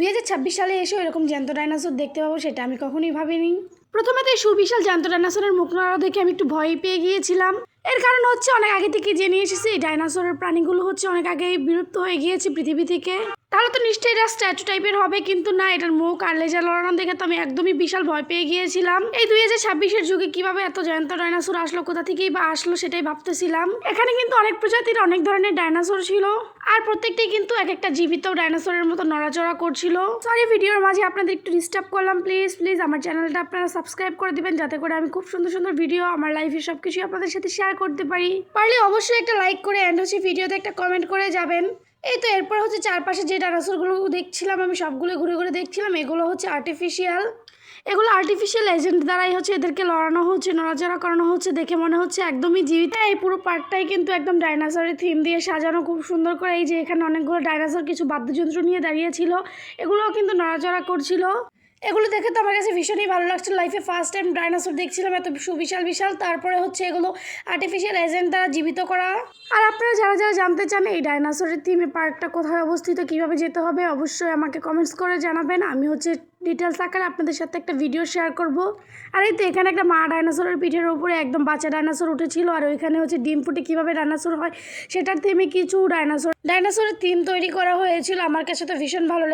2026 সালে এসে এরকম জ্যান্ত ডাইনোসর দেখতে পাবো সেটা আমি কখনোই ভাবিনি। প্রথমে তো এই সুবিশাল জ্যান্ত ডাইনোসরের মুখ নাড়া দেখে আমি একটু ভয় পেয়ে গিয়েছিলাম। এর কারণ হচ্ছে অনেক আগে থেকে জেনে এসেছি এই ডাইনোসরের প্রাণীগুলো হচ্ছে অনেক আগেই বিলুপ্ত হয়ে গিয়েছে পৃথিবী থেকে। তাহলে তো নিশ্চয়ই এটা স্ট্যাচু টাইপের হবে, কিন্তু না, এটার মুখ আর লেজা লড়ানো দেখে তো আমি একদমই বিশাল ভয় পেয়ে গিয়েছিলাম। এই 2026-এর যুগে কিভাবে এত জ্যান্ত ডাইনোসর আসলো, কোথা থেকেই বা আসলো সেটাই ভাবতেছিলাম। এখানে কিন্তু অনেক প্রজাতির অনেক ধরনের ডাইনোসর ছিল, আর প্রত্যেকটাই কিন্তু এক একটা জীবিত ডাইনোসরের মতো নড়াচড়া করছিল। সরি ভিডিওর মাঝে আপনাদের একটু ডিস্টার্ব করলাম। প্লিজ প্লিজ আমার চ্যানেলটা আপনারা সাবস্ক্রাইব করে দিবেন, যাতে করে আমি খুব সুন্দর সুন্দর ভিডিও আমার লাইফে সবকিছু আপনাদের সাথে শেয়ার করতে পারি। পারলে অবশ্যই একটা লাইক করে এন্ড হচ্ছে ভিডিওতে একটা কমেন্ট করে যাবেন। এই তো এরপর হচ্ছে চারপাশে যে ডাইনোসরগুলো দেখছিলাম, আমি সবগুলো ঘুরে ঘুরে দেখছিলাম। এগুলো হচ্ছে আর্টিফিশিয়াল, এগুলো আর্টিফিশিয়াল এজেন্ট দ্বারাই হচ্ছে এদেরকে লড়ানো হচ্ছে, নড়াচড়া করানো হচ্ছে। দেখে মনে হচ্ছে একদমই জীবিত। এই পুরো পার্কটাই কিন্তু একদম ডাইনোসরের থিম দিয়ে সাজানো খুব সুন্দর করে। এই যে এখানে অনেকগুলো ডাইনোসর কিছু বাদ্যযন্ত্র নিয়ে দাঁড়িয়েছিল, এগুলোও কিন্তু নড়াচড়া করছিল। এগুলো দেখে তো আমার কাছে ভীষণই ভালো লাগছিল। লাইফে ফার্স্ট টাইম ডাইনোসর দেখছিলাম এত সুবিশাল বিশাল। তারপরে হচ্ছে এগুলো আর্টিফিশিয়াল এজেন্ট দ্বারা জীবিত করা। আর আপনারা যারা যারা জানতে চান এই ডাইনোসরের থিমে পার্কটা কোথায় অবস্থিত, কিভাবে যেতে হবে, অবশ্যই আমাকে কমেন্টস করে জানাবেন। আমি হচ্ছে ডিটেলস আকারে আপনাদের সাথে একটা ভিডিও শেয়ার করব। আর এই তো এখানে একটা মা ডাইনোসরের পিঠের উপরে একদম বাচ্চা ডাইনোসর উঠেছিল, আর ওইখানে হচ্ছে ডিম ফুটে কীভাবে ডাইনোসর হয় সেটার থিমে কিছু ডাইনোসরের থিম তৈরি করা হয়েছিল। আমার কাছে তো ভীষণ ভালো